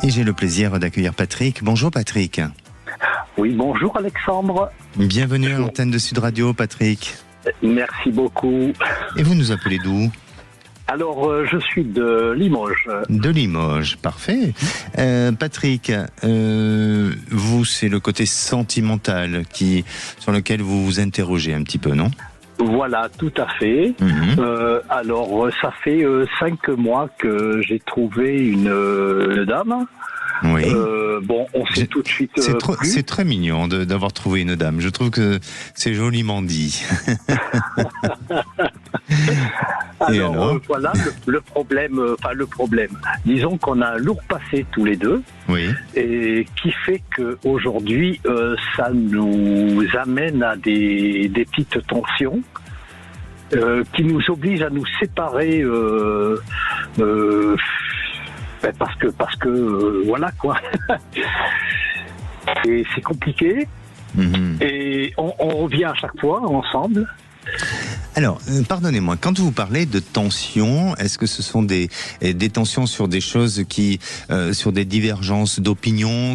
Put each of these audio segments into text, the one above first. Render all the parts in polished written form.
Et j'ai le plaisir d'accueillir Patrick. Bonjour Patrick. Oui, bonjour Alexandre. Bienvenue à l'antenne de Sud Radio, Patrick. Merci beaucoup. Et vous nous appelez d'où ? Alors, je suis de Limoges. De Limoges, parfait. Patrick, vous, c'est le côté sentimental sur lequel vous vous interrogez un petit peu, non ? Voilà, tout à fait. Alors, ça fait 5 mois que j'ai trouvé une dame. Oui. Bon, on sait tout de suite. C'est très mignon d'avoir trouvé une dame. Je trouve que c'est joliment dit. Alors, voilà, le problème. Disons qu'on a un lourd passé tous les deux. Oui. Et qui fait qu'aujourd'hui, ça nous amène à des petites tensions qui nous obligent à nous séparer parce que voilà quoi. Et c'est compliqué. Et on revient à chaque fois ensemble. Alors, pardonnez-moi, quand vous parlez de tensions, est-ce que ce sont des tensions sur des choses sur des divergences d'opinion,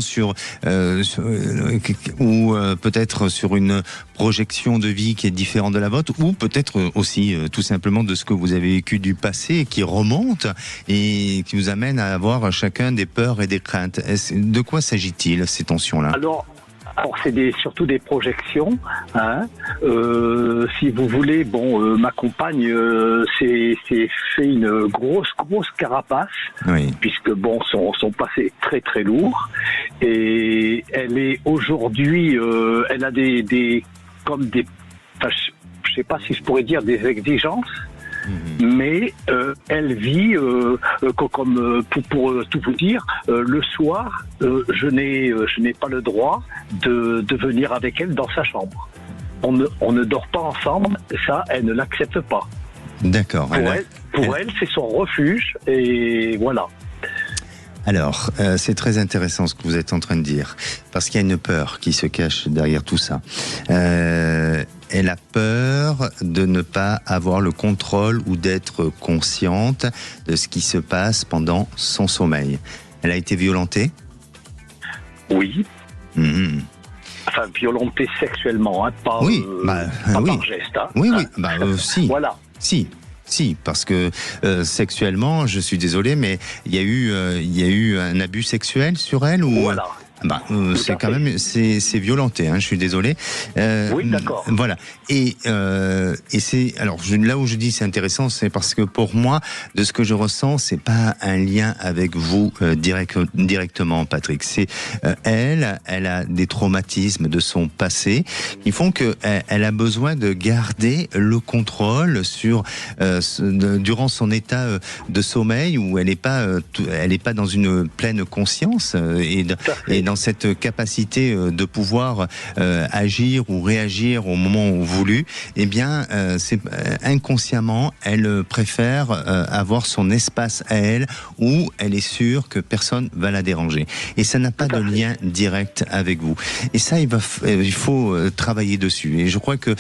ou peut-être sur une projection de vie qui est différente de la vôtre, ou peut-être aussi tout simplement de ce que vous avez vécu du passé qui remonte et qui vous amène à avoir chacun des peurs et des craintes. De quoi s'agit-il, ces tensions-là ? Alors c'est surtout des projections. Si vous voulez, ma compagne s'est fait une grosse carapace, oui. Puisque son passé est très très lourd, et elle est aujourd'hui, elle a je sais pas si je pourrais dire des exigences. Mais elle vit comme pour tout vous dire, le soir je n'ai pas le droit de venir avec elle dans sa chambre. On ne dort pas ensemble, ça elle ne l'accepte pas. D'accord. Pour elle c'est son refuge, et voilà. Alors, c'est très intéressant ce que vous êtes en train de dire, parce qu'il y a une peur qui se cache derrière tout ça. Elle a peur de ne pas avoir le contrôle ou d'être consciente de ce qui se passe pendant son sommeil. Elle a été violentée ? Oui. Enfin, violentée sexuellement, pas par geste. Oui, si. Voilà. Si, parce que sexuellement, je suis désolé, mais il y a eu un abus sexuel sur elle, ou voilà. C'est quand même c'est violenté, je suis désolé. Oui, d'accord. Voilà. Et c'est là où je dis c'est intéressant, c'est parce que pour moi, de ce que je ressens, c'est pas un lien avec vous directement, Patrick. C'est elle a des traumatismes de son passé qui font que elle a besoin de garder le contrôle sur durant son état de sommeil, où elle est pas dans une pleine conscience et dans cette capacité de pouvoir agir ou réagir au moment voulu. Eh bien, c'est inconsciemment, elle préfère avoir son espace à elle, où elle est sûre que personne va la déranger. Et ça n'a pas de lien direct avec vous. Et ça, il faut travailler dessus. Et je crois que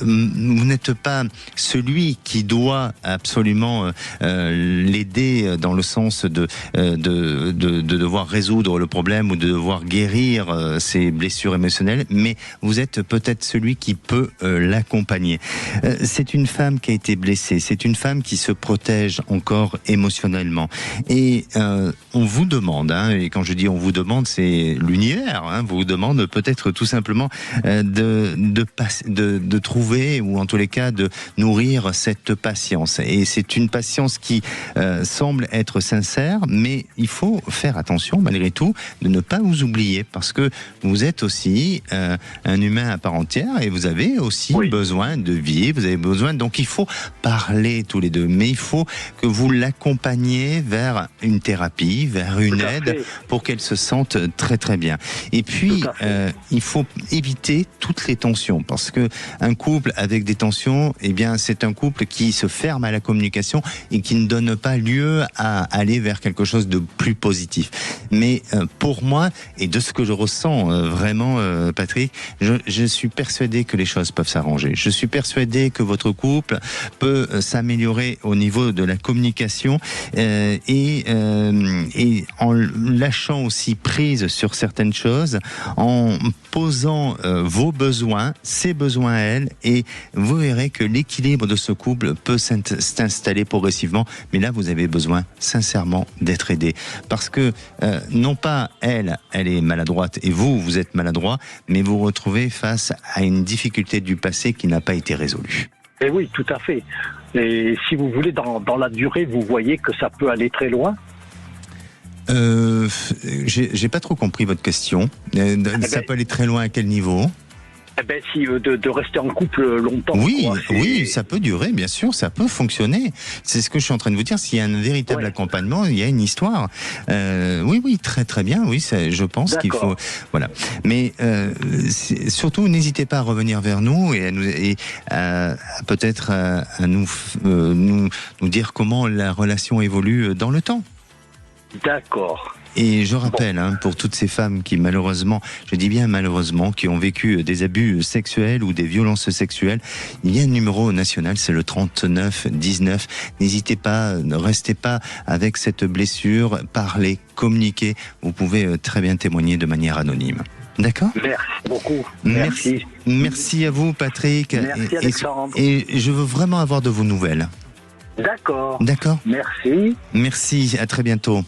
vous n'êtes pas celui qui doit absolument l'aider dans le sens de devoir résoudre le problème ou de devoir guérir ses blessures émotionnelles, mais vous êtes peut-être celui qui peut l'accompagner. C'est une femme qui a été blessée, c'est une femme qui se protège encore émotionnellement. Et on vous demande, et quand je dis on vous demande, c'est l'univers, vous demande peut-être tout simplement de trouver, ou en tous les cas de nourrir cette patience. Et c'est une patience qui semble être sincère, mais il faut faire attention malgré tout de ne pas vous oublier, parce que vous êtes aussi un humain à part entière, et vous avez aussi besoin de vie, vous avez besoin, donc il faut parler tous les deux, mais il faut que vous l'accompagniez vers une thérapie, vers une aide, pour qu'elle se sente très très bien. Et puis il faut éviter toutes les tensions, parce que un couple avec des tensions, eh bien c'est un couple qui se ferme à la communication et qui ne donne pas lieu à aller vers quelque chose de plus positif. Mais pour moi, et de ce que je ressens vraiment, Patrick, je suis persuadé que les choses peuvent s'arranger. Je suis persuadé que votre couple peut s'améliorer au niveau de la communication et en lâchant aussi prise sur certaines choses, en posant vos besoins, ses besoins à elle, et vous verrez que l'équilibre de ce couple peut s'installer progressivement. Mais là, vous avez besoin sincèrement d'être aidé, parce que non pas elle est maladroite et vous êtes maladroit, mais vous vous retrouvez face à une difficulté du passé qui n'a pas été résolue. Et oui, tout à fait. Et si vous voulez, dans la durée, vous voyez que ça peut aller très loin? J'ai pas trop compris votre question. Ça peut aller très loin à quel niveau? Eh ben, si de rester en couple longtemps. Oui, quoi, oui, ça peut durer, bien sûr, ça peut fonctionner. C'est ce que je suis en train de vous dire. S'il y a un véritable accompagnement, il y a une histoire. Oui, très très bien. Oui, je pense qu'il faut. Voilà. Mais surtout, n'hésitez pas à revenir vers nous et peut-être à nous dire comment la relation évolue dans le temps. D'accord. Et je rappelle, pour toutes ces femmes qui malheureusement, je dis bien malheureusement, qui ont vécu des abus sexuels ou des violences sexuelles, il y a un numéro national, c'est le 39 19. N'hésitez pas, ne restez pas avec cette blessure, parlez, communiquez. Vous pouvez très bien témoigner de manière anonyme. D'accord ? Merci beaucoup. Merci à vous, Patrick. Merci, Alexandre. Et je veux vraiment avoir de vos nouvelles. D'accord. D'accord ? Merci. Merci, à très bientôt.